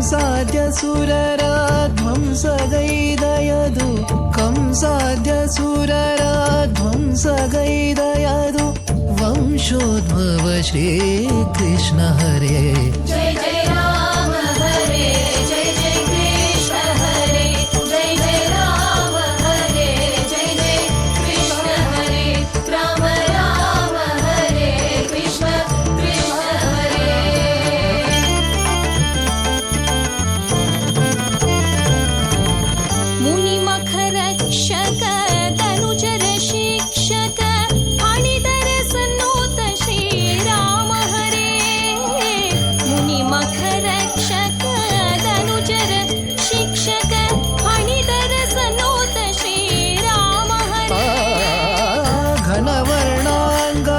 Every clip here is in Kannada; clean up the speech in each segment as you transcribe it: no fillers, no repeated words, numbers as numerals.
ಕಂಸಾದ್ಯ ಸುರರ ಧ್ವಂಸಗೈದಯದು ಕಂಸಾದ್ಯ ಸುರರ ಧ್ವಂಸಗೈದಯದು ವಂಶೋದ್ಭವ ಶ್ರೀ ಕೃಷ್ಣ ಹರೇ ಜಯ ಜಯ ರಾಮ ಹರೇ ಜಯ ಜಯ ಕೃಷ್ಣ ಹರೇ ಜಯ ಜಯ ರಾಮ ಹರೇ ಜಯ ಜಯ ಕೃಷ್ಣ ಹರೇ ರಾಮ ರಾಮ ಹರೇ ಕೃಷ್ಣ ಕೃಷ್ಣ ಹರೇ ಮುನಿ ಮಖರ ರಕ್ಷಕ ತನುಜರ ಶಿಕ್ಷಕ ಅಣಿದರ ಸನ್ನೋತ ಶ್ರೀರಾಮ ಹರೇ ಮುನಿ ಮಖರ ರಕ್ಷಕ ತನುಜರ ಶಿಕ್ಷಕ ಅಣಿದರ ಸನ್ನೋತ ಶ್ರೀರಾಮ ಹರೇ ಘನವರ್ಣಾಂಗ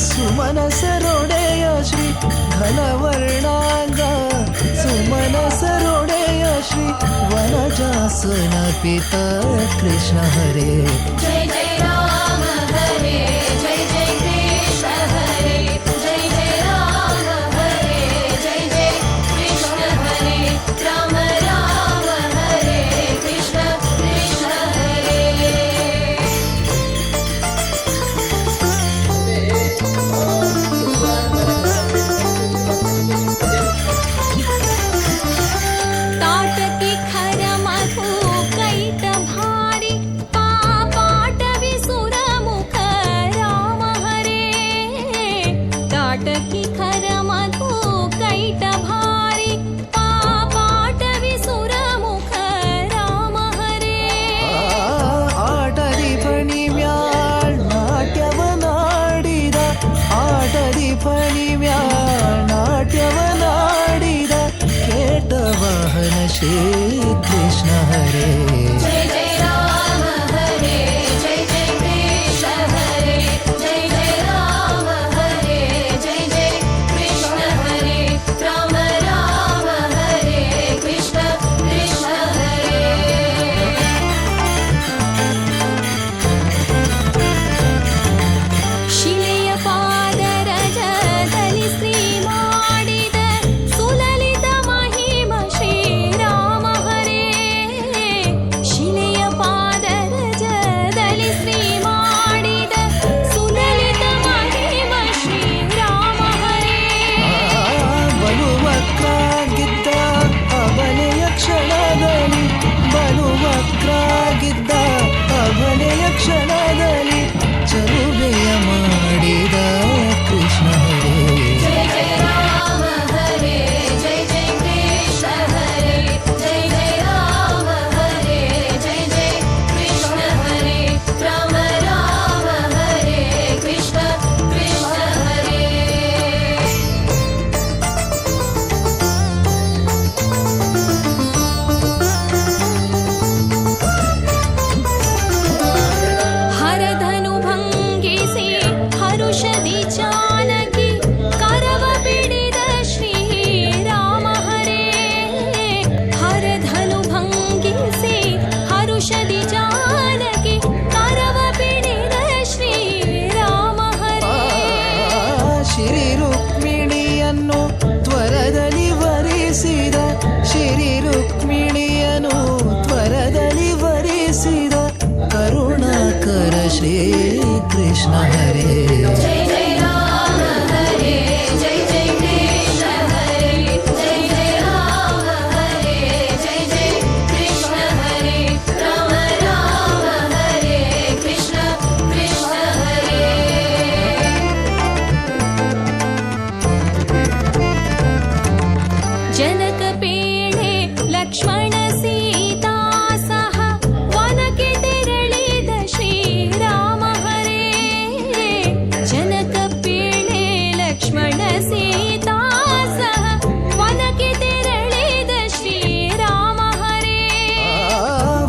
ಸುಮನಸರೊಡೆಯ ಶ್ರೀ ಘನವರ್ಣಾಂಗ ಸುಮನಸರೊಡೆಯ ಶ್ರೀ ವನಜಾಸನ ಪಿತ ಕೃಷ್ಣ ಹರೇ ಜಯ ಜಯ ರಾಮ ಹರೇ ಜಯ ಜಯ ಕೃಷ್ಣ ಹರೇ ಜಯ ಜಯ ರಾಮ ಹರೇ ಜಯ ಜಯ ಕೃಷ್ಣ ಹರೇ ರಾಮ ರಾಮ ಹರೇ ಕೃಷ್ಣ ಕೃಷ್ಣ ಹರೇ ತಾಟಕಿ ಖರ ಮಧು ಕೈಟ ಭಾರಿ ಪಾಪಾಟವಿ ಸುರ ಮುಖ ರಾಮ ಹರೇ ತಾಟಕಿ ಖರ ಮಧು ಕೈಟ ಭಾರಿ ಪಾಪಾಟವಿ ಸುರ ಮುಖ ರಾಮ ಹರೇ ಆಟದಿ ಫಣಿಮ್ಯಾಳ್ ನಾಟ್ಯವನಾಡಿದ ಆಟದಿ ಫಣಿಮ್ಯಾಳ್ ನಾಟ್ಯವನಾಡಿದ ಕೇಟವಾಹನ ಶ್ರೀ ಕೃಷ್ಣ ಹರೇ ಜಯ ಜಯ ರಾಮ ಹರೇ ಜಯ ಜಯ ಕೃಷ್ಣ ಹರೇ ಜಯ ಜಯ ರಾಮ ಹರೇ ಜಯ ಜಯ ಕೃಷ್ಣ ಹರೇ ರಾಮ ರಾಮ ಹರೇ ಕೃಷ್ಣ ಕೃಷ್ಣ ಹರೇ ಶಿಲೆಯ ಪಾದರಜದಲ್ಲಿ ಶ್ರೀ ಮಾಡಿದ ಸುಲಲಿತ ಮಹಿಮ ಶ್ರೀರಾಮ ಹರೇ ಶಿಲೆಯ ಪಾದರಜದಲ್ಲಿ ಶ್ರೀ ಮಾಡಿದ ಸುಲಲಿತ ಮಹಿಮ ಶ್ರೀರಾಮ ಹರೇ ಬಲುವಕ್ರಾಗಿದ್ದ ಅಬಲೆಯ ಕ್ಷಣದಲ್ಲಿ ಬಲುವಕ್ರಾಗಿದ್ದ ಅಬಲೆಯ ಕ್ಷಣದಲ್ಲಿ ಚಲುವೆಯ ಮಾಡಿದ ಕೃಷ್ಣ ಹರೇ ಜಯ ಜಯ ರಾಮ ಹರೇ ಜಯ ಜಯ ಕೃಷ್ಣ ಹರೇ ಜಯ ಜಯ ರಾಮ ಹರೇ ಜಯ ಜಯ ಕೃಷ್ಣ ಹರೇ ರಾಮ ರಾಮ ಹರೇ ಕೃಷ್ಣ ಕೃಷ್ಣ ಹರೇ ಹರಧನು ಭಂಗಿಸಿ ಹರುಷದಿ ಜಾನಕಿ ಕರವ ಬಿಡಿದ ಶ್ರೀರಾಮ ಹರೇ ಹರಧನು ಭಂಗಿಸಿ ಹರುಷದಿ ಜಾನಕಿ ಕರವ ಬಿಡಿದ ಶ್ರೀರಾಮ ಹರೇ ಶ್ರೀ ರುಕ್ಮಿಣಿಯನ್ನು ತ್ವರದಲ್ಲಿ ವರಿಸಿದ ಶ್ರೀ ರುಕ್ಮಿಣಿಯನ್ನು ತ್ವರದಲ್ಲಿ ವರಿಸಿದ ಕರುಣಾಕರ ಶ್ರೀ ಕೃಷ್ಣ ಹರೇ ಜಯ ಜಯ ರಾಮ ಹರೇ ಜಯ ಜಯ ಕೃಷ್ಣ ಹರೇ ಜಯ ಜಯ ರಾಮ ಹರೇ ಜಯ ಜಯ ಕೃಷ್ಣ ಹರೇ ರಾಮ ರಾಮ ಹರೇ ಕೃಷ್ಣ ಕೃಷ್ಣ ಹರೇ ಜನಕ ಪೇಳೆ ಲಕ್ಷ್ಮಣ ಸೀತಾ ಸಹ ವನಕ್ಕೆ ತೆರಳಿದ ಶ್ರೀರಾಮ ಹರೇ ಜನಕ ಪೇಳೆ ಲಕ್ಷ್ಮಣ ಸೀತಾ ಸಹ ವನಕ್ಕೆ ತೆರಳಿದ ಶ್ರೀರಾಮ ಹರೇ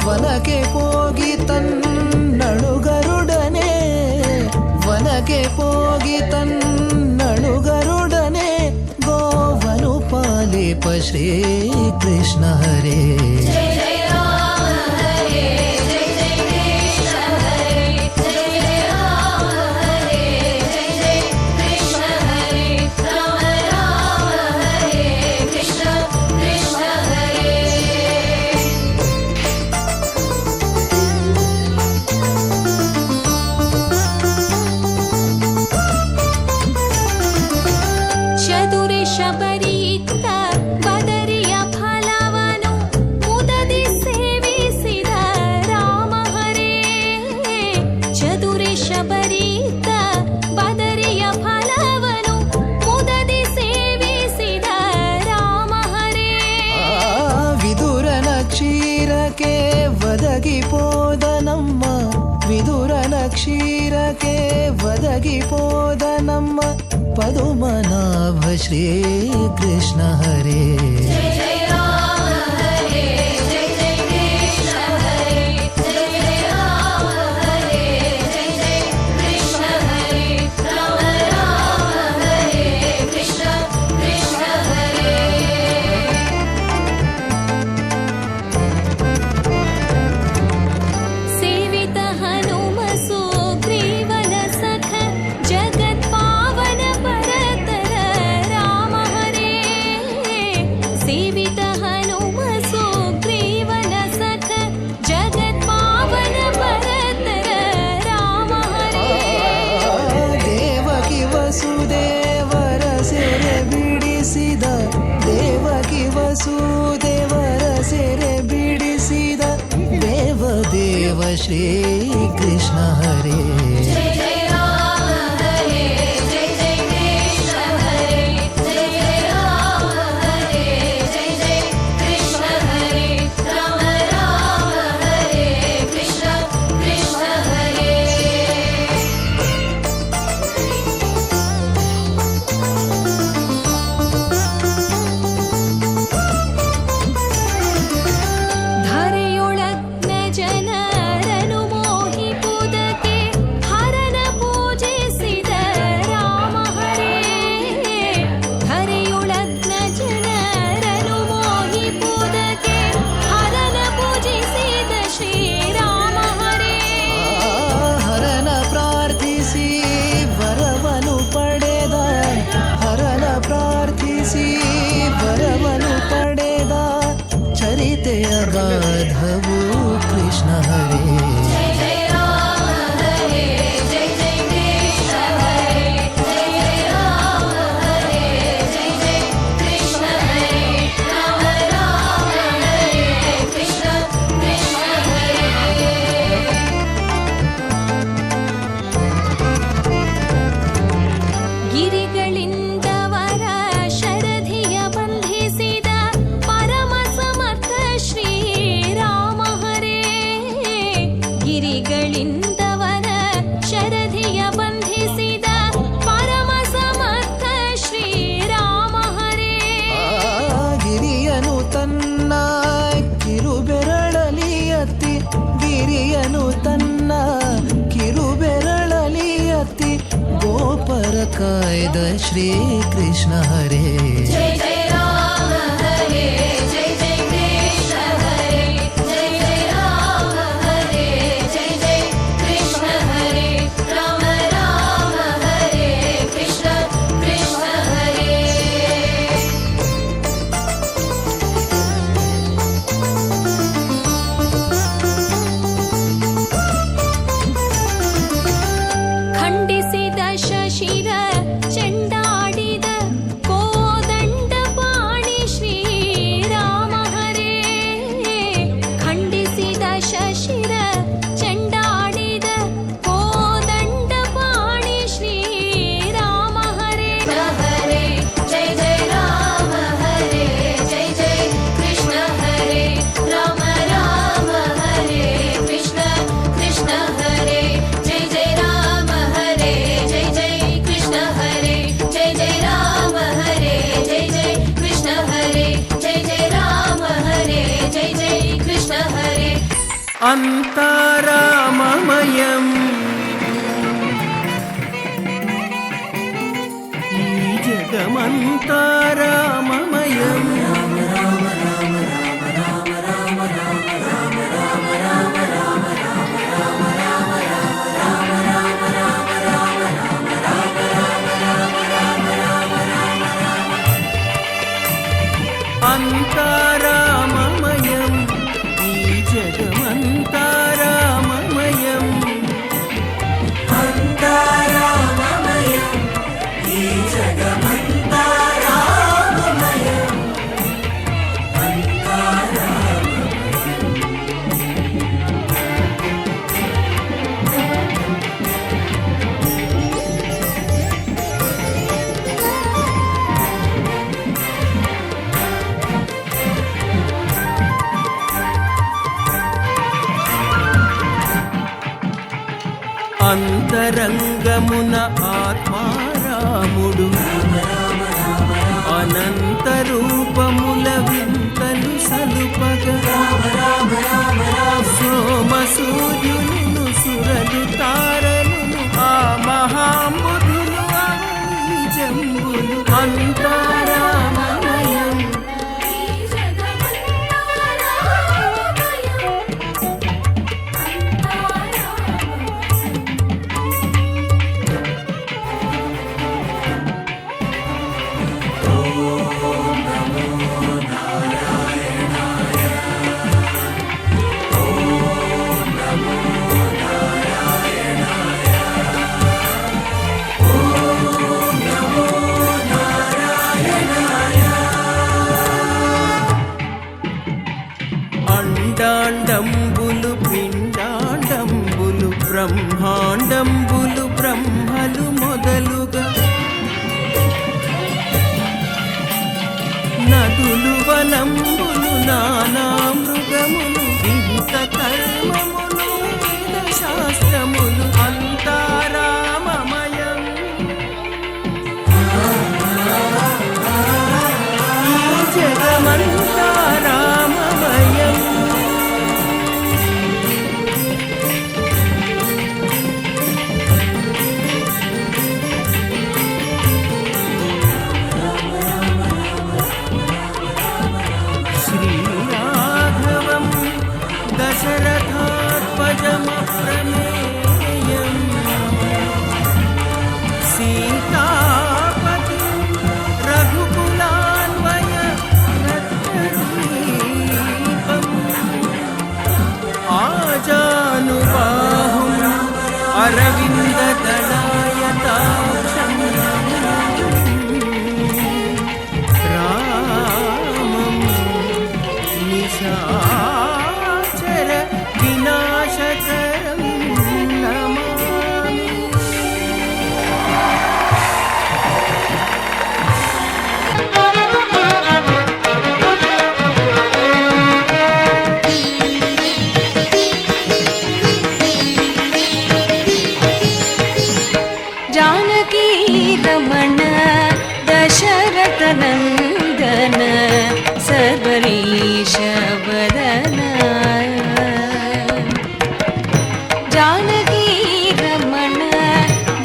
ವನಕ್ಕೆ ಹೋಗಿ ತನ್ನಳುಗರುಡನೆ ವನಕ್ಕೆ ಹೋಗಿ ತನ್ನಳುಗರುಡನೆ ಗೋವನು ಪಾಲಿಪ ಶ್ರೀ ಕೃಷ್ಣ ಹರೇ ಜಯ ಜಯ ರಾಮ ಹರೇ ಜಯ ಜಯ ಕೃಷ್ಣ ಹರೇ ಜಯ ಜಯ ರಾಮ ಹರೇ ಜಯ ಜಯ ಕೃಷ್ಣ ಹರೇ ರಾಮ ರಾಮ ಹರೇ ಕೃಷ್ಣ ಕೃಷ್ಣ ಕ್ಷೀರಕ್ಕೆ ಒದಗಿಪೋದ ನಮ್ಮ ಪದುಮನಾಭ ಶ್ರೀ ಕೃಷ್ಣ ಹರೇ. जय जय राम हरे जय जय कृष्ण हरे जय जय राम हरे जय जय कृष्ण हरे राम राम हरे कृष्ण कृष्ण हरे. सेवित हनुम सुग्रीवन सख जगत पावन परतर राम हरे. सेवित हनुम सुग्रीवन सख जगत पावन परतर राम हरे. ದೇವಕಿ ವಸುದೇವರ ಸೆರೆ ಬಿಡಿಸಿದ ದೇವಕಿ ವಸುದೇವರ ಸೆರೆ ಬಿಡಿಸಿದ ದೇವದೇವ ಶ್ರೀ ಕೃಷ್ಣ ಹರೇ. जय जय राम हरे जय जय कृष्ण हरे जय जय राम हरे जय जय कृष्ण हरे राम राम हरे कृष्ण कृष्ण हरे. ಧರೆಯೊಳಗ್ನ ಜನರನು ಮೋಹಿಪುದಕ್ಕೆ ಹರನ ಪೂಜಿಸಿದ ರಾಮ ಹರೇ. ಧರೆಯೊಳಗ್ನ ಜನರನು ಮೋಹಿಪುದಕ್ಕೆ ಹರನ ಪೂಜಿಸಿದ ಶ್ರೀರಾಮ ಹರೇ. ಹರನ ಪ್ರಾರ್ಥಿಸಿ ವರವನು ಪಡೆದ ಹರನ ಪ್ರಾರ್ಥಿಸಿ ವರವನು ಪಡೆದ ಚರಿತೆಯ ಗಾಧವು ಕೃಷ್ಣ ಹರೇ. जय जय राम हरे जय जय कृष्ण हरे जय जय राम हरे जय जय कृष्ण हरे राम राम हरे कृष्ण कृष्ण हरे. ಗಿರಿಗಳಿಂದವರ ಶರಧಿಯ ಬಂಧಿಸಿದ ಪರಮ ಸಮರ್ಥ ಶ್ರೀರಾಮ ಹರೇ. ಗಿರಿಗಳಿಂದವರ ಶರಧಿಯ ಬಂಧಿಸಿದ ಪರಮ ಸಮರ್ಥ ಶ್ರೀರಾಮ ಹರೇ. ಗಿರಿಯನು ತನ್ನ ಕಿರುಬೆರಳಲಿ ಎತ್ತಿ ಗಿರಿಯನು ತನ್ನ ಕಿರುಬೆರಳಲಿ ಎತ್ತಿ ಗೋಪರ ಕಾಯ್ದ ಶ್ರೀ ಕೃಷ್ಣ ಹರೇ. जय जय राम हरे जय जय कृष्ण हरे जय जय राम हरे जय जय कृष्ण हरे राम राम हरे कृष्ण कृष्ण हरे. ಖಂಡಿಸಿದ ಶಶಿರ ಚೆಂಡಾಡಿದ ಕೋದಂಡ ಪಾಣಿ ಶ್ರೀರಾಮ ಹರೇ. ಖಂಡಿಸಿದ ಶಶಿರ ಚೆಂಡಾಡಿದ ಕೋದಂಡ ಪಾಣಿ ಶ್ರೀರಾಮ ಹರೇ. ಹರೇ ಜಯ ಜಯ ರಾಮ ಹರೇ ಜಯ ಜಯ ಕೃಷ್ಣ ಹರೇ ರಾಮ ರಾಮ ಹರೇ ಕೃಷ್ಣ ಕೃಷ್ಣ ಹರೇ. ಜಯ ಜಯ ರಾಮ ಹರೇ ಜಯ ಜಯ ಕೃಷ್ಣ ಹರೇ ಜಯ ಜಯ ರಾಮ ಹರೇ ಜಯ ಜಯ ಕೃಷ್ಣ ಹರೇ ಜಯ ಜಯ ರಾಮ ಹರೇ ಜಯ ಜಯ ಕೃಷ್ಣ ಹರೇ. అంతారామమయం ఈ జగమంతారామమయం అంతారామమయం ఈ జగమంతారామమయం అంతారామమయం ఈ జగమంతారామమయం అంతరంగమున ఆత్మారాముడు అనంత రూపముల వింతలు సలుపగా సోమ సూర్యులను సురలు తారలను ఆ మహాంబుధులు అవని జంబులు అంతారామమయం అండాండంబులు పిండాండంబులు బ్రహ్మాండంబులు బ్రహ్మలు మొదలుగా నదులు వనంబులు నానా మృగములు విహిత కర్మములు వేద శాస్త్రములు అంతారామమయం ఈ జగమంతా రామమయం శ్రీరాఘవం దశరథాత్మజమప్రమేయం సీతాపతి రఘుకులాన్వయ రత్నదీపం ఆజానుబాహుం అరవిందదళాయతాక్షం రామం నిశాచర వినాశకరం నమామి जानकी रमण दशरथ नंदन सर्वरीश वदन जानकी रमण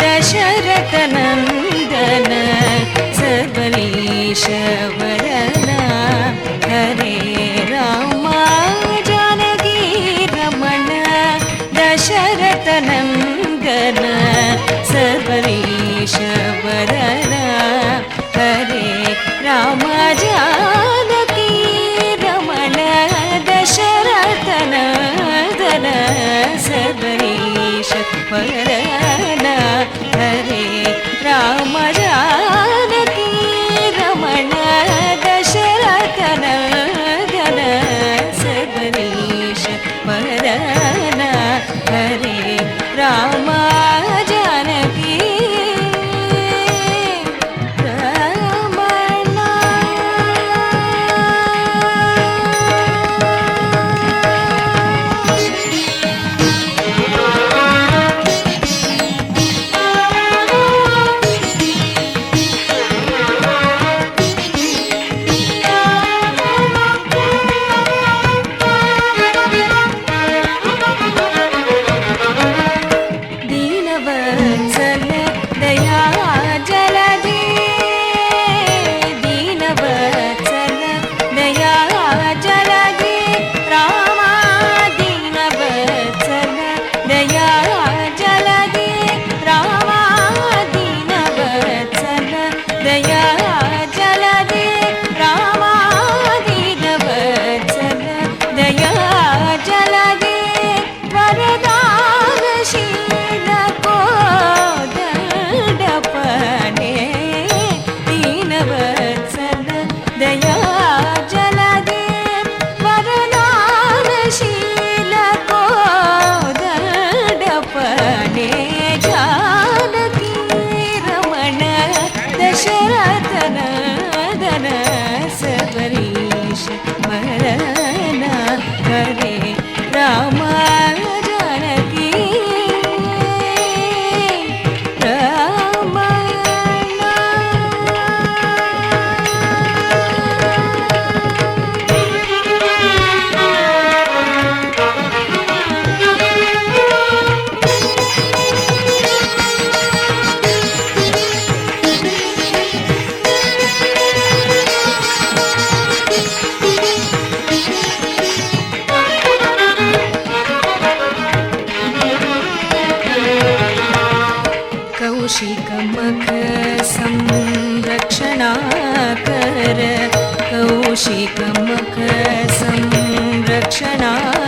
दशरथ नंदन सर्वरीश वदन हरे राम जानकी रमण दशरथ नंदन सर्वरीश वदन हरे राम जानकी रमण दशरथ नंदन सर्वरीश वदन हरे राम जानकी रमण दशरथ नंदन सर्वरीश वदन हरे राम जानकी रमण कौशिकमखरसंरक्षणाय